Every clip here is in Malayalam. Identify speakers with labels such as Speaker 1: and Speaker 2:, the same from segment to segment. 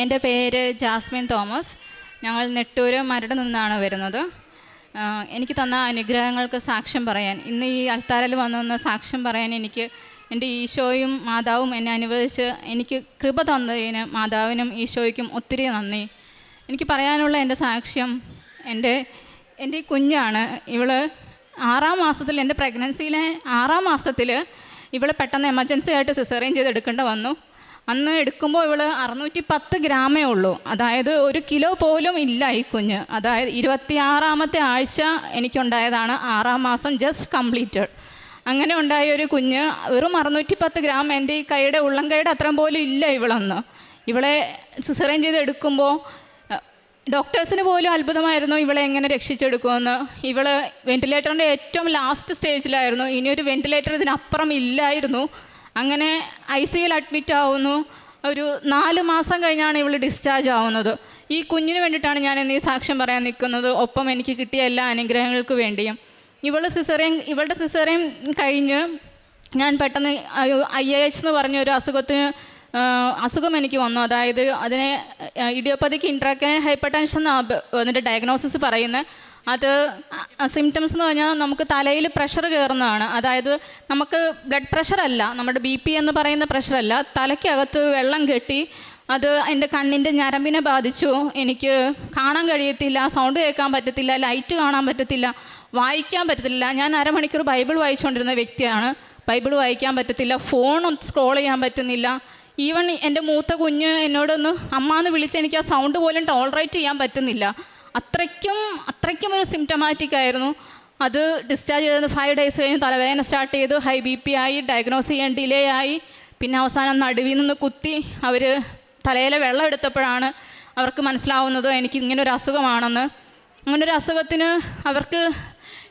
Speaker 1: എൻ്റെ പേര് ജാസ്മിൻ തോമസ്. ഞങ്ങൾ നെട്ടൂര് മരട് നിന്നാണ് വരുന്നത്. എനിക്ക് തന്ന അനുഗ്രഹങ്ങൾക്ക് സാക്ഷ്യം പറയാൻ, ഇന്ന് ഈ അൾത്താരയിൽ വന്നു സാക്ഷ്യം പറയാൻ എനിക്ക് എൻ്റെ ഈശോയും മാതാവും എന്നെ അനുവദിച്ച് എനിക്ക് കൃപ തന്നതിന് മാതാവിനും ഈശോയ്ക്കും ഒത്തിരി നന്ദി. എനിക്ക് പറയാനുള്ള എൻ്റെ സാക്ഷ്യം, എൻ്റെ കുഞ്ഞാണ്. ഇവള് 6-ാം മാസത്തിൽ, എൻ്റെ പ്രഗ്നൻസിയിലെ 6-ാം മാസത്തിൽ ഇവളെ പെട്ടെന്ന് എമർജൻസി ആയിട്ട് സിസേറിയൻ ചെയ്ത് എടുക്കേണ്ട വന്നു. അന്ന് എടുക്കുമ്പോൾ ഇവൾ 610 ഗ്രാമേ ഉള്ളൂ. അതായത് 1 കിലോ പോലും ഇല്ല ഈ കുഞ്ഞ്. അതായത് 26-ാമത്തെ ആഴ്ച എനിക്കുണ്ടായതാണ്. 6-ാം മാസം ജസ്റ്റ് കംപ്ലീറ്റഡ്. അങ്ങനെ ഉണ്ടായ ഒരു കുഞ്ഞ് വെറും 610 ഗ്രാം, എൻ്റെ ഈ കൈയുടെ ഉള്ളംകൈയുടെ അത്രയും പോലും ഇല്ല ഇവളന്ന്. ഇവളെ സിസേറിയൻ ചെയ്ത് എടുക്കുമ്പോൾ ഡോക്ടേഴ്സിന് പോലും അത്ഭുതമായിരുന്നു ഇവളെ എങ്ങനെ രക്ഷിച്ചെടുക്കുമെന്ന്. ഇവള് വെൻറ്റിലേറ്ററിൻ്റെ ഏറ്റവും ലാസ്റ്റ് സ്റ്റേജിലായിരുന്നു. ഇനിയൊരു വെൻറ്റിലേറ്റർ ഇതിനപ്പുറം ഇല്ലായിരുന്നു. അങ്ങനെ ICUയിൽ അഡ്മിറ്റ് ആവുന്നു. ഒരു 4 മാസം കഴിഞ്ഞാണ് ഇവൾ ഡിസ്ചാർജ് ആവുന്നത്. ഈ കുഞ്ഞിന് വേണ്ടിയിട്ടാണ് ഞാൻ ഇന്ന് ഈ സാക്ഷ്യം പറയാൻ നിൽക്കുന്നത്, ഒപ്പം എനിക്ക് കിട്ടിയ എല്ലാ അനുഗ്രഹങ്ങൾക്ക് വേണ്ടിയും. ഇവളുടെ സിസേറിയൻ കഴിഞ്ഞ് ഞാൻ പെട്ടെന്ന് IAH എന്ന് പറഞ്ഞൊരു അസുഖം എനിക്ക് വന്നു. അതായത് അതിനെ ഇഡിയോപ്പതിക് ഇൻട്രാക്രൈനൽ ഹൈപ്പർ ടെൻഷൻ അതിൻ്റെ ഡയഗ്നോസിസ് പറയുന്നത്. അത് സിംറ്റംസ് എന്ന് പറഞ്ഞാൽ നമുക്ക് തലയിൽ പ്രഷർ കയറുന്നതാണ്. അതായത് നമുക്ക് ബ്ലഡ് പ്രഷറല്ല, നമ്മുടെ BP എന്ന് പറയുന്ന പ്രഷറല്ല, തലയ്ക്കകത്ത് വെള്ളം കെട്ടി അത് എൻ്റെ കണ്ണിൻ്റെ ഞരമ്പിനെ ബാധിച്ചു. എനിക്ക് കാണാൻ കഴിയത്തില്ല, സൗണ്ട് കേൾക്കാൻ പറ്റത്തില്ല, ലൈറ്റ് കാണാൻ പറ്റത്തില്ല, വായിക്കാൻ പറ്റത്തില്ല. ഞാൻ അരമണിക്കൂർ ബൈബിൾ വായിച്ചുകൊണ്ടിരുന്ന വ്യക്തിയാണ്. ബൈബിൾ വായിക്കാൻ പറ്റത്തില്ല, ഫോൺ സ്ക്രോൾ ചെയ്യാൻ പറ്റുന്നില്ല. ഈവൻ എൻ്റെ മൂത്ത കുഞ്ഞ് എന്നോടൊന്ന് അമ്മാന്ന് വിളിച്ച് എനിക്ക് ആ സൗണ്ട് പോലും ടോളറേറ്റ് ചെയ്യാൻ പറ്റുന്നില്ല. അത്രയ്ക്കും ഒരു സിംറ്റമാറ്റിക് ആയിരുന്നു. അത് ഡിസ്ചാർജ് ചെയ്ത് 5 ഡേയ്സ് കഴിഞ്ഞ് തലവേദന സ്റ്റാർട്ട് ചെയ്തു. ഹൈ BP ആയി, ഡയഗ്നോസ് ചെയ്യാൻ ഡിലേ ആയി. പിന്നെ അവസാനം നടുവിൽ നിന്ന് കുത്തി അവർ തലയിലെ വെള്ളം എടുത്തപ്പോഴാണ് അവർക്ക് മനസ്സിലാവുന്നത് എനിക്ക് ഇങ്ങനൊരു അസുഖമാണെന്ന്. അങ്ങനൊരു അസുഖത്തിന് അവർക്ക്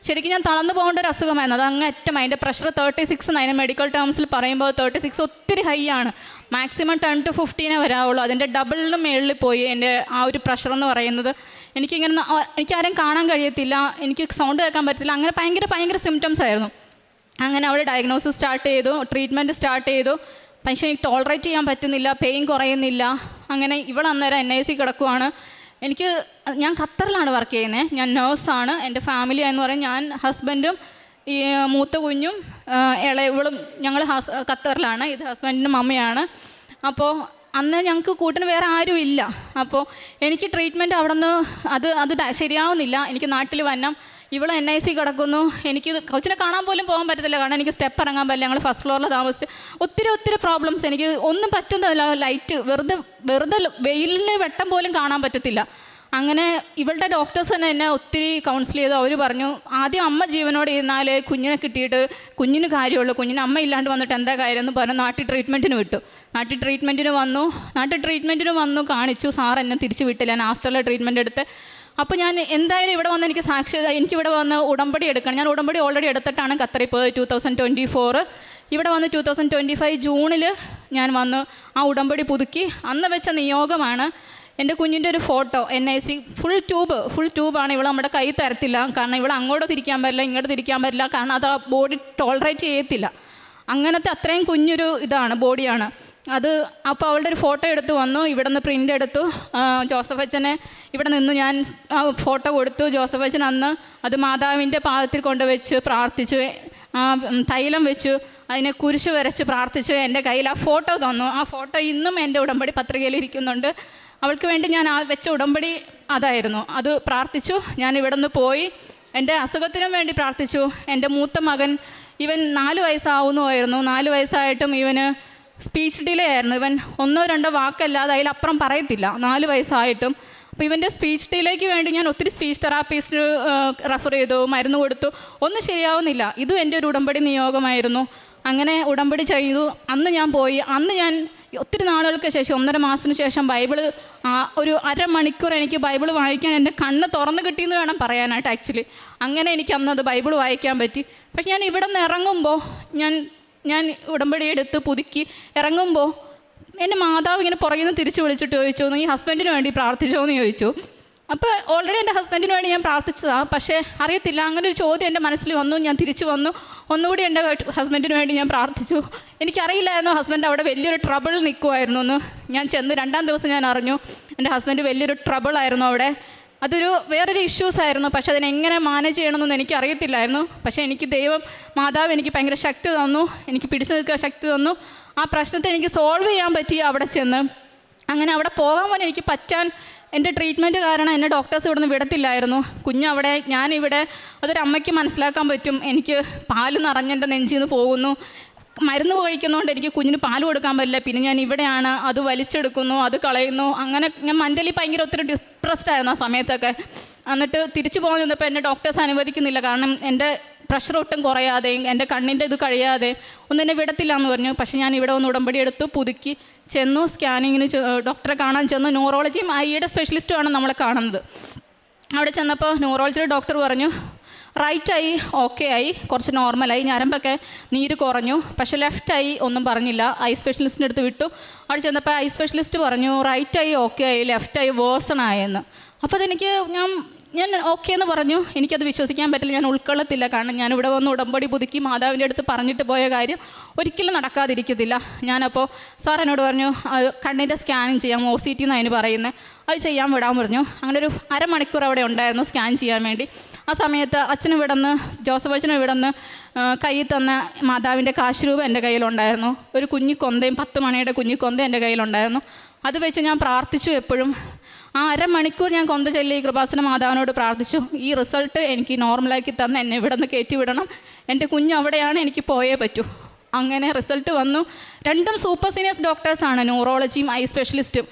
Speaker 1: ശരിക്കും ഞാൻ തളർന്നു പോകേണ്ട ഒരു അസുഖമായിരുന്നു. അത് അങ്ങേറ്റം അതിൻ്റെ പ്രഷർ 36, അതിന് മെഡിക്കൽ ടേംസിൽ പറയുമ്പോൾ 36 ഒത്തിരി ഹൈ ആണ്. Maximum 10 to 15 വരാവുള്ളൂ. അതിൻ്റെ ഡബിളിന് മേളിൽ പോയി എൻ്റെ ആ ഒരു പ്രഷർ എന്ന് പറയുന്നത്. എനിക്കാരും കാണാൻ കഴിയത്തില്ല, എനിക്ക് സൗണ്ട് കേൾക്കാൻ പറ്റത്തില്ല. അങ്ങനെ ഭയങ്കര സിംറ്റംസ് ആയിരുന്നു. അങ്ങനെ അവിടെ ഡയഗ്നോസിസ് സ്റ്റാർട്ട് ചെയ്തു, ട്രീറ്റ്മെൻറ്റ് സ്റ്റാർട്ട് ചെയ്തു. പക്ഷേ എനിക്ക് ടോളറേറ്റ് ചെയ്യാൻ പറ്റുന്നില്ല, പെയിൻ കുറയുന്നില്ല. അങ്ങനെ അന്നേരം NIC കിടക്കുവാണ്. ഞാൻ ഖത്തറിലാണ് വർക്ക് ചെയ്യുന്നത്. ഞാൻ നേഴ്സാണ്. എൻ്റെ ഫാമിലി എന്ന് പറയും, ഞാൻ ഹസ്ബൻഡും ഈ മൂത്ത കുഞ്ഞും ഇളയവളും ഞങ്ങൾ ഖത്തറിലാണ്. ഇത് ഹസ്ബൻഡിൻ്റെ മമ്മിയാണ്. അപ്പോൾ അന്ന് ഞങ്ങൾക്ക് കൂട്ടിന് വേറെ ആരും ഇല്ല. അപ്പോൾ എനിക്ക് ട്രീറ്റ്മെൻറ്റ് അവിടെ നിന്ന് അത് ശരിയാവുന്നില്ല. എനിക്ക് നാട്ടിൽ വന്നം. ഇവൾ NIC കിടക്കുന്നു. എനിക്ക് കൊച്ചിനെ കാണാൻ പോലും പോകാൻ പറ്റത്തില്ല, കാരണം എനിക്ക് സ്റ്റെപ്പ് ഇറങ്ങാൻ പറ്റില്ല. ഞങ്ങൾ ഫസ്റ്റ് ഫ്ലോറിൽ താമസിച്ച് ഒത്തിരി പ്രോബ്ലംസ്. എനിക്ക് ഒന്നും പറ്റുന്നില്ല. ലൈറ്റ് വെറുതെ വെയിലിന് വെട്ടം പോലും കാണാൻ പറ്റത്തില്ല. അങ്ങനെ ഇവളുടെ ഡോക്ടേഴ്സ് തന്നെ എന്നെ ഒത്തിരി കൗൺസിൽ ചെയ്തു. അവർ പറഞ്ഞു, ആദ്യം അമ്മ ജീവനോടെ ഇരുന്നാൽ കുഞ്ഞിനെ കിട്ടിയിട്ട് കുഞ്ഞിന് കാര്യമുള്ളൂ, കുഞ്ഞിന് അമ്മ ഇല്ലാണ്ട് വന്നിട്ട് എന്താ കാര്യം എന്ന് പറഞ്ഞു നാട്ടിൽ ട്രീറ്റ്മെൻറ്റിന് വിട്ടു. നാട്ടിൽ ട്രീറ്റ്മെൻറ്റിന് വന്നു കാണിച്ചു. സാർ എന്നെ തിരിച്ചു വിട്ടില്ല. ഞാൻ ആസ്റ്ററിലെ ട്രീറ്റ്മെൻറ്റ് എടുത്ത്. അപ്പോൾ ഞാൻ എന്തായാലും ഇവിടെ വന്ന് എനിക്കിവിടെ വന്ന് ഉടമ്പടി എടുക്കണം. ഞാൻ ഉടമ്പടി ഓൾറെഡി എടുത്തിട്ടാണ് ഖത്തറിൽ പോയത് 2024. ഇവിടെ വന്ന് 2025 ജൂണിൽ ഞാൻ വന്ന് ആ ഉടമ്പടി പുതുക്കി. അന്ന് വെച്ച നിയോഗമാണ് എൻ്റെ കുഞ്ഞിൻ്റെ ഒരു ഫോട്ടോ. NIC full ട്യൂബാണ്. നമ്മുടെ കൈ തരത്തില്ല, കാരണം അങ്ങോട്ട് തിരിക്കാൻ പറ്റില്ല, ഇങ്ങോട്ട് തിരിക്കാൻ പറ്റില്ല, കാരണം അത് ആ ബോഡി ടോളറേറ്റ് ചെയ്യത്തില്ല. അങ്ങനത്തെ അത്രയും കുഞ്ഞൊരു ബോഡിയാണ് അത്. അപ്പോൾ അവളുടെ ഒരു ഫോട്ടോ എടുത്ത് വന്നു. ഇവിടെ നിന്ന് പ്രിൻ്റ് എടുത്തു. ജോസഫ് അച്ഛനെ ഇവിടെ നിന്ന് ഞാൻ ഫോട്ടോ കൊടുത്തു. ജോസഫ് അച്ഛൻ അന്ന് അത് മാതാവിൻ്റെ പാദത്തിൽ കൊണ്ടുവച്ച് പ്രാർത്ഥിച്ചു. തൈലം വെച്ചു, അതിനെ കുരിശ് വരച്ച് പ്രാർത്ഥിച്ചു. എൻ്റെ കയ്യിൽ ആ ഫോട്ടോ തന്നു. ആ ഫോട്ടോ ഇന്നും എൻ്റെ ഉടമ്പടി പത്രികയിൽ ഇരിക്കുന്നുണ്ട്. അവൾക്ക് വേണ്ടി ഞാൻ വെച്ച ഉടമ്പടി അതായിരുന്നു. അത് പ്രാർത്ഥിച്ചു. ഞാൻ ഇവിടെ നിന്ന് പോയി എൻ്റെ അസുഖത്തിനും വേണ്ടി പ്രാർത്ഥിച്ചു. എൻ്റെ മൂത്ത മകൻ 4 വയസ്സാവുന്നതായിരുന്നു. 4 വയസ്സായിട്ടും ഇവന് സ്പീച്ച് ഡിലേ ആയിരുന്നു. ഇവൻ 1-2 വാക്കല്ലാതെ അതിലപ്പുറം പറയത്തില്ല, 4 വയസ്സായിട്ടും. അപ്പോൾ ഇവൻ്റെ സ്പീച്ച് ഡിലേക്ക് വേണ്ടി ഞാൻ ഒത്തിരി സ്പീച്ച് തെറാപ്പിസ്റ്റ് റെഫർ ചെയ്തു, മരുന്ന് കൊടുത്തു. ഒന്നും ശരിയാവുന്നില്ല. ഇതും എൻ്റെ ഒരു ഉടമ്പടി നിയോഗമായിരുന്നു. അങ്ങനെ ഉടമ്പടി ചെയ്തു. അന്ന് ഞാൻ പോയി. അന്ന് ഞാൻ ഒത്തിരി നാളുകൾക്ക് ശേഷം, 1.5 മാസത്തിന് ശേഷം ബൈബിള് ഒരു അരമണിക്കൂർ എനിക്ക് ബൈബിൾ വായിക്കാൻ എൻ്റെ കണ്ണ് തുറന്ന് കിട്ടിയെന്ന് വേണം പറയാനായിട്ട് ആക്ച്വലി. അങ്ങനെ എനിക്ക് അന്നത് ബൈബിൾ വായിക്കാൻ പറ്റി. പക്ഷെ ഞാൻ ഇവിടെ നിന്ന് ഇറങ്ങുമ്പോൾ ഞാൻ ഉടമ്പടി എടുത്ത് പുതുക്കി ഇറങ്ങുമ്പോൾ എൻ്റെ മാതാവ് ഇങ്ങനെ പുറകിൽ നിന്ന് തിരിച്ച് വിളിച്ചിട്ട് ചോദിച്ചു, നീ ഹസ്ബൻഡിന് വേണ്ടി പ്രാർത്ഥിച്ചോ എന്ന് ചോദിച്ചു. അപ്പോൾ ഓൾറെഡി എൻ്റെ ഹസ്ബൻഡിന് വേണ്ടി ഞാൻ പ്രാർത്ഥിച്ചതാണ്. പക്ഷേ അറിയത്തില്ല, അങ്ങനെ ഒരു ചോദ്യം എൻ്റെ മനസ്സിൽ വന്നു. ഞാൻ തിരിച്ചു വന്നു, ഒന്നുകൂടി എൻ്റെ ഹസ്ബൻഡിന് വേണ്ടി ഞാൻ പ്രാർത്ഥിച്ചു. എനിക്കറിയില്ലായിരുന്നു ഹസ്ബൻഡ് അവിടെ വലിയൊരു ട്രബിൾ നിൽക്കുമായിരുന്നു എന്ന്. ഞാൻ ചെന്ന് 2-ാം ദിവസം ഞാൻ അറിഞ്ഞു എൻ്റെ ഹസ്ബൻഡ് വലിയൊരു ട്രബിളായിരുന്നു അവിടെ. അതൊരു വേറൊരു ഇഷ്യൂസ് ആയിരുന്നു. പക്ഷേ അതിനെങ്ങനെ മാനേജ് ചെയ്യണമെന്നൊന്നും എനിക്കറിയത്തില്ലായിരുന്നു. പക്ഷേ എനിക്ക് ദൈവം മാതാവ് എനിക്ക് ഭയങ്കര ശക്തി തന്നു, എനിക്ക് പിടിച്ചു നിൽക്കാൻ ശക്തി തന്നു. ആ പ്രശ്നത്തെ എനിക്ക് സോൾവ് ചെയ്യാൻ പറ്റി അവിടെ ചെന്ന്. അങ്ങനെ അവിടെ പോകാൻ പോലും എനിക്ക് പറ്റാൻ എൻ്റെ ട്രീറ്റ്മെൻറ്റ് കാരണം എന്നെ ഡോക്ടേഴ്സ് ഇവിടെ നിന്ന് വിടത്തില്ലായിരുന്നു. കുഞ്ഞവിടെ, ഞാനിവിടെ. അതൊരമ്മയ്ക്ക് മനസ്സിലാക്കാൻ പറ്റും. എനിക്ക് പാല് നിറഞ്ഞെൻ്റെ നെഞ്ചിൽ നിന്ന് പോകുന്നു. മരുന്ന് കഴിക്കുന്നതുകൊണ്ട് എനിക്ക് കുഞ്ഞിന് പാല് കൊടുക്കാൻ പറ്റില്ല. പിന്നെ ഞാൻ ഇവിടെയാണ്, അത് വലിച്ചെടുക്കുന്നു, അത് കളയുന്നു. അങ്ങനെ ഞാൻ മെൻ്റലി ഭയങ്കര ഒത്തിരി ഡിപ്രസ്ഡ് ആയിരുന്നു ആ സമയത്തൊക്കെ. എന്നിട്ട് തിരിച്ചു പോകാൻ നിന്നപ്പോൾ എന്നെ ഡോക്ടേഴ്സ് അനുവദിക്കുന്നില്ല. കാരണം എൻ്റെ പ്രഷർ ഒട്ടും കുറയാതെയും എൻ്റെ കണ്ണിൻ്റെ ഇത് കഴിയാതെ ഒന്നും എന്നെ വിടത്തില്ല എന്ന് പറഞ്ഞു. പക്ഷേ ഞാൻ ഇവിടെ ഒന്ന് ഉടമ്പടി എടുത്തു, പുതുക്കി ചെന്നു. സ്കാനിങ്ങിന് ഡോക്ടറെ കാണാൻ ചെന്നു. ന്യൂറോളജിയും ഐയുടെ സ്പെഷ്യലിസ്റ്റുമാണ് നമ്മളെ കാണുന്നത്. അവിടെ ചെന്നപ്പോൾ ന്യൂറോളജിയുടെ ഡോക്ടർ പറഞ്ഞു റൈറ്റ് ഐ ഓക്കെ ആയി, കുറച്ച് നോർമലായി, ഞരമ്പൊക്കെ നീര് കുറഞ്ഞു. പക്ഷേ ലെഫ്റ്റ് ഐ ഒന്നും പറഞ്ഞില്ല. ഐ സ്പെഷ്യലിസ്റ്റിൻ്റെ അടുത്ത് വിട്ടു. അവിടെ ചെന്നപ്പോൾ ഐ സ്പെഷ്യലിസ്റ്റ് പറഞ്ഞു റൈറ്റ് ഐ ഓക്കെ ആയി, ലെഫ്റ്റ് ഐ വേഴ്സൺ ആയെന്ന്. അപ്പോൾ അതെനിക്ക് ഞാൻ ഓക്കെ എന്ന് പറഞ്ഞു. എനിക്കത് വിശ്വസിക്കാൻ പറ്റില്ല, ഞാൻ ഉൾക്കൊള്ളത്തില്ല. കാരണം ഞാനിവിടെ വന്ന് ഉടമ്പടി പുതുക്കി മാതാവിൻ്റെ അടുത്ത് പറഞ്ഞിട്ട് പോയ കാര്യം ഒരിക്കലും നടക്കാതിരിക്കത്തില്ല. ഞാനപ്പോൾ സാർ എന്നോട് പറഞ്ഞു കണ്ണിൻ്റെ സ്കാനിങ് ചെയ്യാം, OCT എന്ന് അതിന് പറയുന്നത്, അത് ചെയ്യാൻ വിടാൻ പറഞ്ഞു. അങ്ങനെ ഒരു അരമണിക്കൂർ അവിടെ ഉണ്ടായിരുന്നു സ്കാൻ ചെയ്യാൻ വേണ്ടി. ആ സമയത്ത് അച്ഛന് വിടന്ന്, ജോസഫ് അച്ഛന് വിടന്ന് കയ്യിൽ തന്ന മാതാവിൻ്റെ കാശ് രൂപ എൻ്റെ കയ്യിലുണ്ടായിരുന്നു. ഒരു കുഞ്ഞിക്കൊന്തയും 10 മണിയുടെ കുഞ്ഞിക്കൊന്ത എൻ്റെ കയ്യിലുണ്ടായിരുന്നു. അത് വെച്ച് ഞാൻ പ്രാർത്ഥിച്ചു. എപ്പോഴും ആ അരമണിക്കൂർ ഞാൻ കൊന്ത ചൊല്ലി കൃപാസന മാതാവിനോട് പ്രാർത്ഥിച്ചു, ഈ റിസൾട്ട് എനിക്ക് നോർമലാക്കി തന്ന് എന്നെ ഇവിടെ നിന്ന് കയറ്റി വിടണം, എൻ്റെ കുഞ്ഞ് അവിടെയാണ്, എനിക്ക് പോയേ പറ്റൂ. അങ്ങനെ റിസൾട്ട് വന്നു. 2ഉം സൂപ്പർ സീനിയേഴ്സ് ഡോക്ടേഴ്സാണ്, ന്യൂറോളജിയും ഐ സ്പെഷ്യലിസ്റ്റും.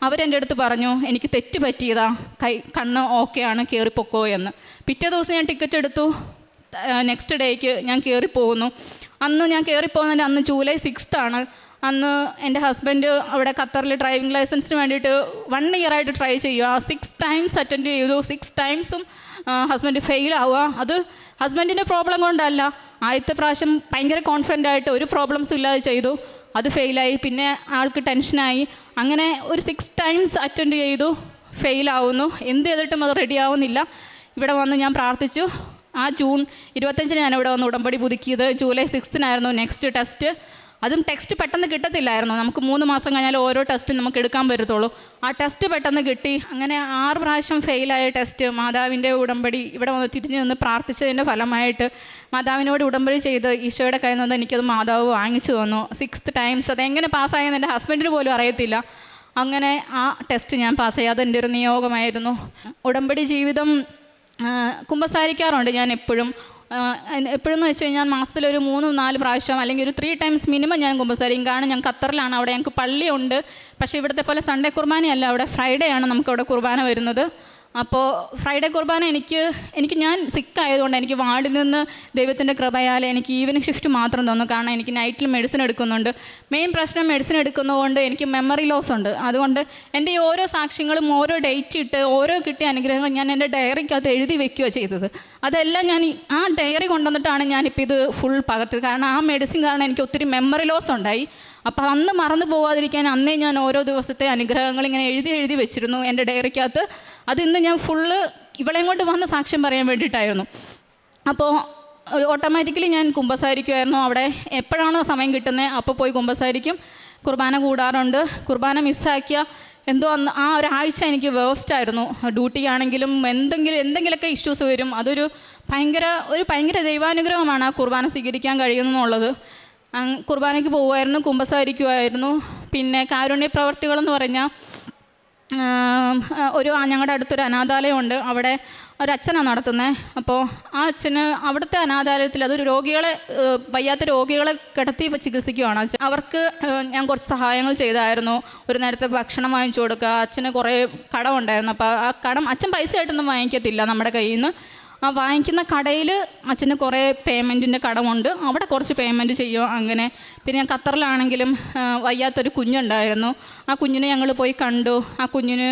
Speaker 1: അവരെൻ്റെ അടുത്ത് പറഞ്ഞു എനിക്ക് തെറ്റ് പറ്റിയതാ, കണ്ണ് ഓക്കെയാണ്, കയറിപ്പൊക്കോ എന്ന്. പിറ്റേ ദിവസം ഞാൻ ടിക്കറ്റ് എടുത്തു. നെക്സ്റ്റ് ഡേക്ക് ഞാൻ കയറിപ്പോകുന്നു. അന്ന് ഞാൻ കയറിപ്പോകുന്നതിൻ്റെ അന്ന് ജൂലൈ 6 അന്ന് എൻ്റെ ഹസ്ബൻഡ് അവിടെ ഖത്തറിൽ ഡ്രൈവിംഗ് ലൈസൻസിന് വേണ്ടിയിട്ട് 1 ഇയറായിട്ട് ട്രൈ ചെയ്യുക. 6 ടൈംസ് അറ്റൻഡ് ചെയ്തു. 6 ടൈംസും ഹസ്ബൻഡ് ഫെയിലാവുക. അത് ഹസ്ബൻഡിൻ്റെ പ്രോബ്ലം കൊണ്ടല്ല. ആദ്യത്തെ പ്രാവശ്യം ഭയങ്കര കോൺഫിഡൻ്റ് ആയിട്ട് ഒരു പ്രോബ്ലംസും ഇല്ലാതെ ചെയ്തു, അത് ഫെയിലായി. പിന്നെ ആൾക്ക് ടെൻഷനായി. അങ്ങനെ ഒരു 6 ടൈംസ് അറ്റൻഡ് ചെയ്തു, ഫെയിലാവുന്നു. എന്ത് ചെയ്തിട്ടും അത് റെഡി ആവുന്നില്ല. ഇവിടെ വന്ന് ഞാൻ പ്രാർത്ഥിച്ചു. ആ ജൂൺ 25 ഞാൻ ഇവിടെ വന്ന് ഉടമ്പടി പുതുക്കിയത്. July 6 next test. അതും ടെസ്റ്റ് പെട്ടെന്ന് കിട്ടത്തില്ലായിരുന്നു. നമുക്ക് 3 മാസം കഴിഞ്ഞാൽ ഓരോ ടെസ്റ്റും നമുക്ക് എടുക്കാൻ പറ്റത്തുള്ളൂ. ആ ടെസ്റ്റ് പെട്ടെന്ന് കിട്ടി. അങ്ങനെ 6 പ്രാവശ്യം ഫെയിലായ ടെസ്റ്റ്. മാതാവിൻ്റെ ഉടമ്പടി ഇവിടെ വന്ന് തിരിഞ്ഞു നിന്ന് പ്രാർത്ഥിച്ചതിൻ്റെ ഫലമായിട്ട് മാതാവിനോട് ഉടമ്പടി ചെയ്ത് ഈശോയുടെ കയ്യിൽ നിന്ന് എനിക്കത് മാതാവ് വാങ്ങിച്ചു തന്നു. 6 ടൈംസ്. അതെങ്ങനെ പാസ്സായെന്ന് എൻ്റെ ഹസ്ബൻഡിന് പോലും അറിയത്തില്ല. അങ്ങനെ ആ ടെസ്റ്റ് ഞാൻ പാസ്സായി. അതെൻ്റെ ഒരു നിയോഗമായിരുന്നു. ഉടമ്പടി ജീവിതം കുമ്പസാരിക്കാറുണ്ട് ഞാൻ എപ്പോഴും എന്ന് വെച്ച് കഴിഞ്ഞാൽ മാസത്തിലൊരു 3-4 പ്രാവശ്യം അല്ലെങ്കിൽ ഒരു 3 ടൈംസ് മിനിമം ഞാൻ കുമ്പസാരിക്കും. കാരണം ഞാൻ ഖത്തറിലാണ്, അവിടെ ഞങ്ങൾക്ക് പള്ളിയുണ്ട്. പക്ഷേ ഇവിടുത്തെ പോലെ സൺഡേ കുർബാനയല്ല, അവിടെ ഫ്രൈഡേ ആണ് നമുക്കവിടെ കുർബാന വരുന്നത്. അപ്പോൾ ഫ്രൈഡേ കുർബാന എനിക്ക് ഞാൻ സിക്കായതുകൊണ്ട് എനിക്ക് വാർഡിൽ നിന്ന് ദൈവത്തിൻ്റെ കൃപയാൽ എനിക്ക് ഈവനിങ് ഷിഫ്റ്റ് മാത്രം തന്നു. കാരണം എനിക്ക് നൈറ്റിൽ മെഡിസിൻ എടുക്കുന്നുണ്ട്. മെയിൻ പ്രശ്നം മെഡിസിൻ എടുക്കുന്നതുകൊണ്ട് എനിക്ക് മെമ്മറി ലോസ് ഉണ്ട്. അതുകൊണ്ട് എൻ്റെ ഈ ഓരോ സാക്ഷ്യങ്ങളും ഓരോ ഡേറ്റ് ഇട്ട് ഓരോ കിട്ടിയ അനുഗ്രഹങ്ങൾ ഞാൻ എൻ്റെ ഡയറിക്കകത്ത് എഴുതി വെക്കുകയാണ് ചെയ്തത്. അതെല്ലാം ഞാൻ ആ ഡയറി കൊണ്ടുവന്നിട്ടാണ് ഞാനിപ്പോൾ ഇത് ഫുൾ പകർത്തിയത്. കാരണം ആ മെഡിസിൻ കാരണം എനിക്ക് ഒത്തിരി മെമ്മറി ലോസ് ഉണ്ടായി. അപ്പോൾ അന്ന് മറന്നു പോകാതിരിക്കാൻ അന്നേ ഞാൻ ഓരോ ദിവസത്തെ അനുഗ്രഹങ്ങൾ ഇങ്ങനെ എഴുതി വെച്ചിരുന്നു എൻ്റെ ഡയറിക്കകത്ത്. അത് ഇന്ന് ഞാൻ ഫുള്ള് ഇവളെയും കൊണ്ട് വന്ന് സാക്ഷ്യം പറയാൻ വേണ്ടിയിട്ടായിരുന്നു. അപ്പോൾ ഓട്ടോമാറ്റിക്കലി ഞാൻ കുമ്പസാരിക്കുമായിരുന്നു. അവിടെ എപ്പോഴാണോ സമയം കിട്ടുന്നത് അപ്പോൾ പോയി കുമ്പസാരിക്കും. കുർബാന കൂടാറുണ്ട്. കുർബാന മിസ്സാക്കിയ എന്തോ അന്ന് ആ ഒരാഴ്ച എനിക്ക് വേസ്റ്റായിരുന്നു. ഡ്യൂട്ടിയാണെങ്കിലും എന്തെങ്കിലുമൊക്കെ ഇഷ്യൂസ് വരും. അതൊരു ഭയങ്കര ദൈവാനുഗ്രഹമാണ് ആ കുർബാന സ്വീകരിക്കാൻ കഴിയുന്നുള്ളത്. കുർബാനയ്ക്ക് പോകുമായിരുന്നു, കുമ്പസാരിക്കുമായിരുന്നു. പിന്നെ കാരുണ്യ പ്രവർത്തികളെന്ന് പറഞ്ഞാൽ ഞങ്ങളുടെ അടുത്തൊരു അനാഥാലയമുണ്ട്. അവിടെ ഒരച്ഛനാണ് നടത്തുന്നത്. അപ്പോൾ ആ അച്ഛന് അവിടുത്തെ അനാഥാലയത്തിൽ അതൊരു വയ്യാത്ത രോഗികളെ കിടത്തി ചികിത്സിക്കുകയാണ്. അവർക്ക് ഞാൻ കുറച്ച് സഹായങ്ങൾ ചെയ്തായിരുന്നു. ഒരു നേരത്തെ ഭക്ഷണം വാങ്ങിച്ചു കൊടുക്കുക. അച്ഛന് കുറേ കടമുണ്ടായിരുന്നു. അപ്പോൾ ആ കടം അച്ഛൻ പൈസ ആയിട്ടൊന്നും വാങ്ങിക്കത്തില്ല നമ്മുടെ കയ്യിൽ നിന്ന്. ആ വാങ്ങിക്കുന്ന കടയിൽ അച്ഛന് കുറേ പേയ്മെൻറ്റിൻ്റെ കടമുണ്ട്, അവിടെ കുറച്ച് പേയ്മെൻറ്റ് ചെയ്യുമോ അങ്ങനെ. പിന്നെ ഞാൻ ഖത്തറിലാണെങ്കിലും വയ്യാത്തൊരു കുഞ്ഞുണ്ടായിരുന്നു, ആ കുഞ്ഞിനെ ഞങ്ങൾ പോയി കണ്ടു. ആ കുഞ്ഞിന്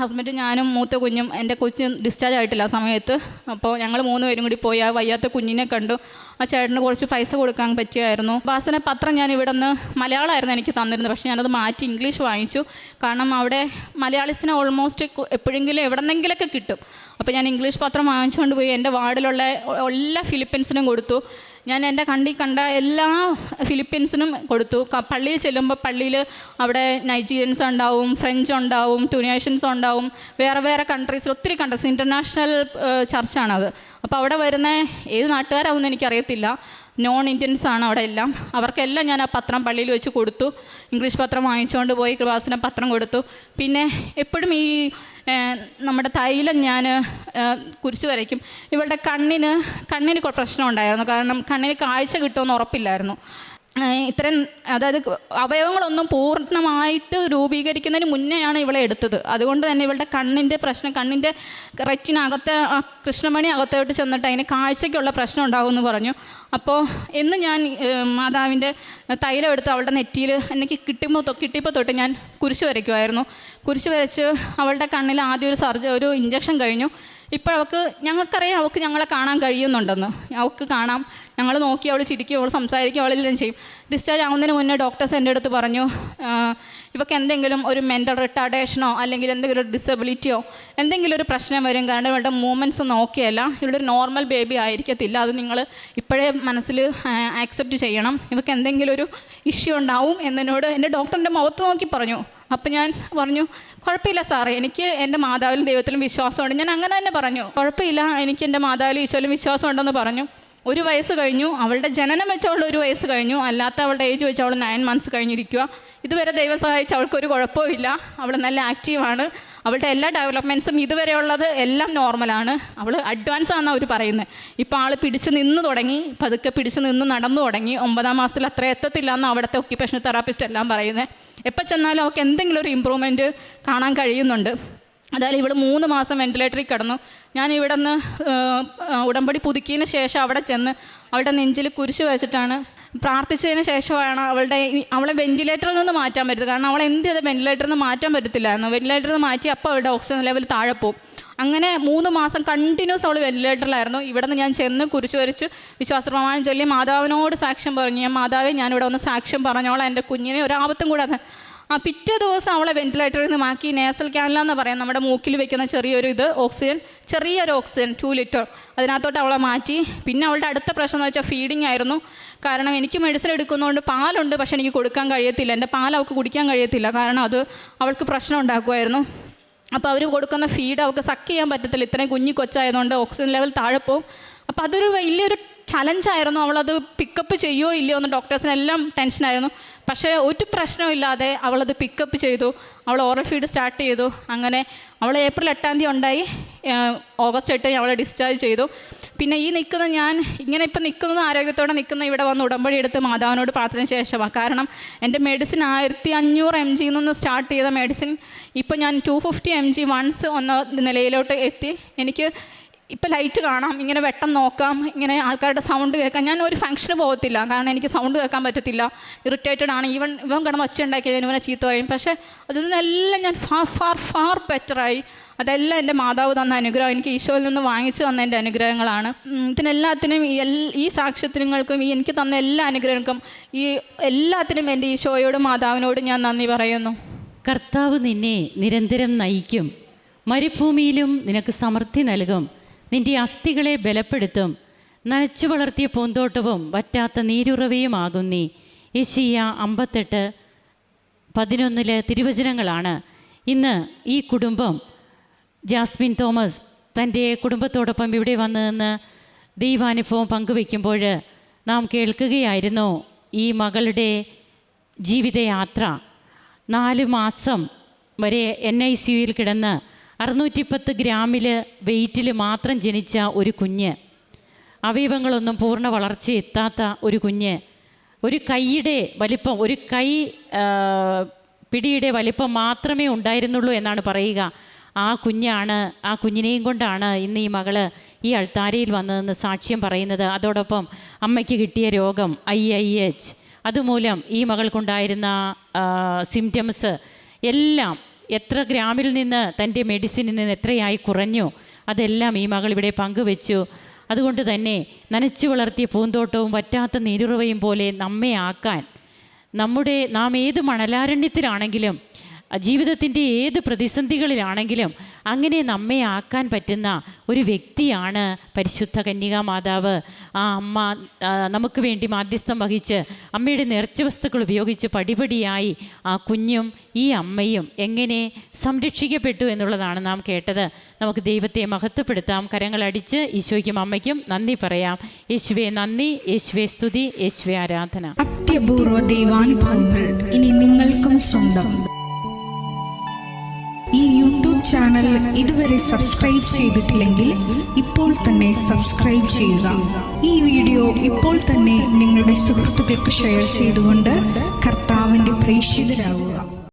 Speaker 1: ഹസ്ബൻഡ്, ഞാനും മൂത്ത കുഞ്ഞും, എൻ്റെ കൊച്ച് ഡിസ്ചാർജ് ആയിട്ടില്ല ആ സമയത്ത്. അപ്പോൾ ഞങ്ങൾ 3 പേരും കൂടി പോയി ആ വയ്യാത്ത കുഞ്ഞിനെ കണ്ടു. ആ ചേട്ടന് കുറച്ച് പൈസ കൊടുക്കാൻ പറ്റുമായിരുന്നു. ഉപാസന പത്രം ഞാൻ ഇവിടെ നിന്ന് മലയാളമായിരുന്നു എനിക്ക് തന്നിരുന്നത്, പക്ഷേ ഞാനത് മാറ്റി ഇംഗ്ലീഷ് വാങ്ങിച്ചു. കാരണം അവിടെ മലയാളീസിനെ ഓൾമോസ്റ്റ് എപ്പോഴെങ്കിലും എവിടെന്നെങ്കിലൊക്കെ കിട്ടും. അപ്പോൾ ഞാൻ ഇംഗ്ലീഷ് പത്രം വാങ്ങിച്ചുകൊണ്ട് പോയി എൻ്റെ വാർഡിലുള്ള എല്ലാ ഫിലിപ്പീൻസിനും കൊടുത്തു. ഞാൻ എൻ്റെ കണ്ട എല്ലാ ഫിലിപ്പീൻസിനും കൊടുത്തു. പള്ളിയിൽ ചെല്ലുമ്പോൾ പള്ളിയിൽ അവിടെ നൈജീരിയൻസ് ഉണ്ടാവും, ഫ്രഞ്ച് ഉണ്ടാവും, ട്യൂണേഷ്യൻസ് ഉണ്ടാവും, വേറെ വേറെ കൺട്രീസിൽ ഒത്തിരി കൺട്രീസ്, ഇൻ്റർനാഷണൽ ചർച്ചാണത്. അപ്പോൾ അവിടെ വരുന്ന ഏത് നാട്ടുകാരാവുമെന്ന് എനിക്കറിയത്തില്ല, നോൺ ഇന്ത്യൻസ് ആണ് അവിടെ എല്ലാം. അവർക്കെല്ലാം ഞാൻ ആ പത്രം പള്ളിയിൽ വെച്ച് കൊടുത്തു. ഇംഗ്ലീഷ് പത്രം വാങ്ങിച്ചുകൊണ്ട് പോയി കൃപാസന പത്രം കൊടുത്തു. പിന്നെ എപ്പോഴും ഈ നമ്മുടെ തൈലം ഞാൻ കുരിശ് വരയ്ക്കും. ഇവളുടെ കണ്ണിന് പ്രശ്നം ഉണ്ടായിരുന്നു, കാരണം കണ്ണിന് കാഴ്ച കിട്ടുമെന്ന് ഉറപ്പില്ലായിരുന്നു. ഇത്രയും, അതായത് അവയവങ്ങളൊന്നും പൂർണ്ണമായിട്ട് രൂപീകരിക്കുന്നതിന് മുന്നെയാണ് ഇവളെ എടുത്തത്. അതുകൊണ്ട് തന്നെ ഇവളുടെ കണ്ണിൻ്റെ പ്രശ്നം, കണ്ണിൻ്റെ റെറ്റിനകത്തെ കൃഷ്ണമണി അകത്തോട്ട് ചെന്നിട്ട് അതിന് കാഴ്ചയ്ക്കുള്ള പ്രശ്നം ഉണ്ടാകുമെന്ന് പറഞ്ഞു. അപ്പോൾ എന്ന് ഞാൻ മാതാവിൻ്റെ തൈലം എടുത്ത് അവളുടെ നെറ്റിയിൽ എനിക്ക് കിട്ടിയപ്പോൾ തൊട്ട് ഞാൻ കുരിശ് വരയ്ക്കുമായിരുന്നു. കുരിശ് വരച്ച് അവളുടെ കണ്ണിൽ ആദ്യം ഒരു ഇഞ്ചക്ഷൻ കഴിഞ്ഞു. ഇപ്പോൾ ഞങ്ങൾക്കറിയാം അവൾക്ക് ഞങ്ങളെ കാണാൻ കഴിയുന്നുണ്ടെന്ന്. അവൾക്ക് കാണാം, ഞങ്ങൾ നോക്കി, അവൾ ചിരിക്കും, അവൾ സംസാരിക്കും, അവളെല്ലാം ചെയ്യും. ഡിസ്ചാർജ് ആവുന്നതിന് മുന്നേ ഡോക്ടേഴ്സ് എൻ്റെ അടുത്ത് പറഞ്ഞു, ഇവൾക്ക് എന്തെങ്കിലും ഒരു മെൻ്റൽ റിട്ടാർഡേഷനോ അല്ലെങ്കിൽ എന്തെങ്കിലും ഒരു ഡിസബിലിറ്റിയോ എന്തെങ്കിലും ഒരു പ്രശ്നം വരും, കാരണം ഇവളുടെ മൂവ്മെൻറ്റ്സ് ഒന്നും ഓക്കെയല്ല, ഇവളുടെ ഒരു നോർമൽ ബേബി ആയിരിക്കത്തില്ല, അത് നിങ്ങൾ ഇപ്പോഴേ മനസ്സിൽ ആക്സെപ്റ്റ് ചെയ്യണം, ഇവൾക്ക് എന്തെങ്കിലും ഒരു ഇഷ്യൂ ഉണ്ടാവും എന്നോട് എൻ്റെ ഡോക്ടറിൻ്റെ മുഖത്ത് നോക്കി പറഞ്ഞു. അപ്പം ഞാൻ പറഞ്ഞു, കുഴപ്പമില്ല സാറേ, എനിക്ക് എൻ്റെ മാതാവിലും ദൈവത്തിലും വിശ്വാസമുണ്ട്. ഞാൻ അങ്ങനെ തന്നെ പറഞ്ഞു, കുഴപ്പമില്ല, എനിക്ക് എൻ്റെ മാതാവിലും ഈശോയിലും വിശ്വാസമുണ്ടെന്ന് പറഞ്ഞു. 1 വയസ്സ് കഴിഞ്ഞു, അവളുടെ ജനനം വെച്ച് അവളുടെ 1 വയസ്സ് കഴിഞ്ഞു, അല്ലാത്ത അവളുടെ ഏജ് വെച്ച് അവൾ 9 മന്ത്സ് കഴിഞ്ഞിരിക്കുക. ഇതുവരെ ദൈവം സഹായിച്ച് അവൾക്കൊരു കുഴപ്പമില്ല, അവൾ നല്ല ആക്റ്റീവാണ്, അവളുടെ എല്ലാ ഡെവലപ്മെൻറ്റ്സും ഇതുവരെ ഉള്ളത് എല്ലാം നോർമലാണ്. അവൾ അഡ്വാൻസ് ആണെന്ന് അവർ പറയുന്നത്. ഇപ്പോൾ ആൾ പിടിച്ച് നിന്ന് തുടങ്ങി, പതുക്കെ പിടിച്ച് നിന്ന് നടന്നു തുടങ്ങി. 9ാം മാസത്തിൽ അത്ര എത്തത്തില്ല എന്ന് അവിടുത്തെ ഒക്യുപേഷണൽ തെറാപ്പിസ്റ്റ് എല്ലാം പറയുന്നത്. എപ്പോൾ ചെന്നാലും അവൾക്ക് എന്തെങ്കിലും ഒരു ഇമ്പ്രൂവ്മെൻറ്റ് കാണാൻ കഴിയുന്നുണ്ട്. അതായത് ഇവൾ 3 മാസം വെൻറ്റിലേറ്ററിൽ കിടന്നു. ഞാൻ ഇവിടെ നിന്ന് ഉടമ്പടി പുതുക്കിയതിന് ശേഷം അവിടെ ചെന്ന് അവളുടെ നെഞ്ചിൽ കുരിശ് വെച്ചിട്ടാണ് പ്രാർത്ഥിച്ചതിന് ശേഷമാണ് അവളെ വെൻറ്റിലേറ്ററിൽ നിന്ന് മാറ്റാൻ പറ്റുന്നത്. കാരണം അവളെ എന്ത് ചെയ്ത് വെൻറ്റിലേറ്ററിൽ നിന്ന് മാറ്റാൻ പറ്റത്തില്ലായിരുന്നു. വെൻറ്റിലേറ്ററിൽ നിന്ന് മാറ്റി അപ്പോൾ അവളുടെ ഓക്സിജൻ ലെവൽ താഴെ പോകും. അങ്ങനെ 3 മാസം കണ്ടിന്യൂസ് അവൾ വെൻറ്റിലേറ്ററിലായിരുന്നു. ഇവിടെ നിന്ന് ഞാൻ ചെന്ന് കുരിശ് വരച്ച് വിശ്വാസപ്രമാണം ചൊല്ലി മാതാവിനോട് സാക്ഷ്യം പറഞ്ഞു. ഞാൻ മാതാവെ, ഞാനിവിടെ ഒന്ന് സാക്ഷ്യം പറഞ്ഞോളാം, എൻ്റെ കുഞ്ഞിനെ ഒരാപത്തും കൂടാതെ. പിറ്റേ ദിവസം അവളെ വെൻറ്റിലേറ്ററിൽ നിന്ന് മാറ്റി നേസൽ ക്യാനിലാന്ന് പറയാം, നമ്മുടെ മൂക്കിൽ വെക്കുന്ന ചെറിയൊരു ഓക്സിജൻ, ചെറിയൊരു ഓക്സിജൻ 2 ലിറ്റർ, അതിനകത്തോട്ട് അവളെ മാറ്റി. പിന്നെ അവളുടെ അടുത്ത പ്രശ്നം എന്ന് വെച്ചാൽ ഫീഡിങ് ആയിരുന്നു. കാരണം എനിക്ക് മെഡിസിൻ എടുക്കുന്നതുകൊണ്ട് പാലുണ്ട്, പക്ഷേ എനിക്ക് കൊടുക്കാൻ കഴിയത്തില്ല, എൻ്റെ പാൽ അവൾക്ക് കുടിക്കാൻ കഴിയത്തില്ല, കാരണം അത് അവൾക്ക് പ്രശ്നം ഉണ്ടാക്കുമായിരുന്നു. അപ്പോൾ അവർ കൊടുക്കുന്ന ഫീഡ് അവൾക്ക് സക്ക് ചെയ്യാൻ പറ്റത്തില്ല, ഇത്രയും കൊച്ചായതുകൊണ്ട് ഓക്സിജൻ ലെവൽ താഴെ പോവും. അപ്പോൾ അതൊരു വലിയൊരു ചലഞ്ചായിരുന്നു. അവളത് പിക്കപ്പ് ചെയ്യുമോ ഇല്ലയോ എന്ന് ഡോക്ടേഴ്സിനെല്ലാം ടെൻഷനായിരുന്നു. പക്ഷേ ഒരു പ്രശ്നമില്ലാതെ അവളത് പിക്കപ്പ് ചെയ്തു. അവൾ ഓറൽ ഫീഡ് സ്റ്റാർട്ട് ചെയ്തു. അങ്ങനെ അവൾ ഏപ്രിൽ 8-ാം തീയതി ഉണ്ടായി. ഓഗസ്റ്റ് 8 അവളെ ഡിസ്ചാർജ് ചെയ്തു. പിന്നെ ഈ നിൽക്കുന്ന ഞാൻ ഇങ്ങനെ ഇപ്പം നിൽക്കുന്നത്, ആരോഗ്യത്തോടെ നിൽക്കുന്ന ഇവിടെ വന്ന് ഉടമ്പടി എടുത്ത് മാതാവിനോട് പ്രാർത്ഥന ശേഷമാണ്. കാരണം എൻ്റെ മെഡിസിൻ 1500 mg നിന്ന് സ്റ്റാർട്ട് ചെയ്ത മെഡിസിൻ ഇപ്പം ഞാൻ 250 mg വൺസ് നിലയിലോട്ട് എത്തി. എനിക്ക് ഇപ്പം ലൈറ്റ് കാണാം, ഇങ്ങനെ വെട്ടം നോക്കാം, ഇങ്ങനെ ആൾക്കാരുടെ സൗണ്ട് കേൾക്കാം. ഞാൻ ഒരു ഫംഗ്ഷന് പോകത്തില്ല, കാരണം എനിക്ക് സൗണ്ട് കേൾക്കാൻ പറ്റത്തില്ല, ഇറിറ്റേറ്റഡ് ആണ്. ഇവൻ കിടന്ന് ഒച്ച ഉണ്ടാക്കിയാൽ ഇവനെ ചീത്ത പറയും. പക്ഷേ അതിൽ നിന്നെല്ലാം ഞാൻ ഫാർ ബെറ്ററായി. അതെല്ലാം എൻ്റെ മാതാവ് തന്ന അനുഗ്രഹം, എനിക്ക് ഈശോയിൽ നിന്ന് വാങ്ങിച്ചു തന്ന എൻ്റെ അനുഗ്രഹങ്ങളാണ്. ഇതിനെല്ലാത്തിനും ഈ സാക്ഷ്യത്തിനങ്ങൾക്കും എനിക്ക് തന്ന എല്ലാ അനുഗ്രഹങ്ങൾക്കും എല്ലാത്തിനും എൻ്റെ ഈശോയോടും മാതാവിനോടും ഞാൻ നന്ദി പറയുന്നു.
Speaker 2: കർത്താവ് നിന്നെ നിരന്തരം നയിക്കും, മരുഭൂമിയിലും നിനക്ക് സമൃദ്ധി നൽകും, നിൻ്റെ അസ്ഥികളെ ബലപ്പെടുത്തും, നനച്ചു വളർത്തിയ പൂന്തോട്ടവും വറ്റാത്ത നീരുറവയുമാകും നീ. യെശയ്യാ 58:11 തിരുവചനങ്ങളാണ്. ഇന്ന് ഈ കുടുംബം, ജാസ്മിൻ തോമസ് തൻ്റെ കുടുംബത്തോടൊപ്പം ഇവിടെ വന്നു നിന്ന് ദൈവാനുഭവം പങ്കുവയ്ക്കുമ്പോൾ നാം കേൾക്കുകയായിരുന്നു ഈ മകളുടെ ജീവിതയാത്ര. 4 മാസം വരെ NICUയിൽ കിടന്ന് 610 ഗ്രാമിൽ വെയിറ്റിൽ മാത്രം ജനിച്ച ഒരു കുഞ്ഞ്, അവയവങ്ങളൊന്നും പൂർണ്ണ വളർച്ച എത്താത്ത ഒരു കുഞ്ഞ്, ഒരു കൈയുടെ വലിപ്പം, ഒരു കൈ പിടിയുടെ വലിപ്പം മാത്രമേ ഉണ്ടായിരുന്നുള്ളൂ എന്നാണ് പറയുക. ആ കുഞ്ഞിനെയും കൊണ്ടാണ് ഇന്ന് ഈ മകള് ഈ അൾത്താരയിൽ വന്നതെന്ന് സാക്ഷ്യം പറയുന്നത്. അതോടൊപ്പം അമ്മയ്ക്ക് കിട്ടിയ രോഗം IIH, അതുമൂലം ഈ മകൾക്കുണ്ടായിരുന്ന സിംറ്റംസ് എല്ലാം എത്ര ഗ്രാമിൽ നിന്ന് തൻ്റെ മെഡിസിനിൽ നിന്ന് എത്രയായി കുറഞ്ഞു, അതെല്ലാം ഈ മകൾ ഇവിടെ പങ്കുവെച്ചു. അതുകൊണ്ട് തന്നെ നനച്ചു വളർത്തിയ പൂന്തോട്ടവും വറ്റാത്ത നീരുറവയും പോലെ നമ്മെ ആക്കാൻ, നാം ഏത് മണലാരണ്യത്തിലാണെങ്കിലും ജീവിതത്തിൻ്റെ ഏത് പ്രതിസന്ധികളിലാണെങ്കിലും അങ്ങനെ നമ്മെ ആക്കാൻ പറ്റുന്ന ഒരു വ്യക്തിയാണ് പരിശുദ്ധ കന്യകാ മാതാവ്. ആ അമ്മ നമുക്ക് വേണ്ടി മാധ്യസ്ഥം വഹിച്ച് അമ്മയുടെ നേർച്ച വസ്തുക്കൾ ഉപയോഗിച്ച് പടിപടിയായി ആ കുഞ്ഞും ഈ അമ്മയും എങ്ങനെ സംരക്ഷിക്കപ്പെട്ടു എന്നുള്ളതാണ് നാം കേട്ടത്. നമുക്ക് ദൈവത്തെ മഹത്വപ്പെടുത്താം. കരങ്ങളടിച്ച് ഈശോയ്ക്കും അമ്മയ്ക്കും നന്ദി പറയാം. യേശുവേ നന്ദി, യേശുവേ സ്തുതി, യേശുവേ ആരാധന.
Speaker 3: അത്യപൂർവ ദൈവാനുഭവങ്ങൾ ഇനി നിങ്ങൾക്കും സ്വന്തം. ഈ യൂട്യൂബ് ചാനൽ ഇതുവരെ സബ്സ്ക്രൈബ് ചെയ്തിട്ടില്ലെങ്കിൽ ഇപ്പോൾ തന്നെ സബ്സ്ക്രൈബ് ചെയ്യുക. ഈ വീഡിയോ ഇപ്പോൾ തന്നെ നിങ്ങളുടെ സുഹൃത്തുക്കൾക്ക് ഷെയർ ചെയ്തുകൊണ്ട് കർത്താവിൻ്റെ പ്രേക്ഷിതരാകുക.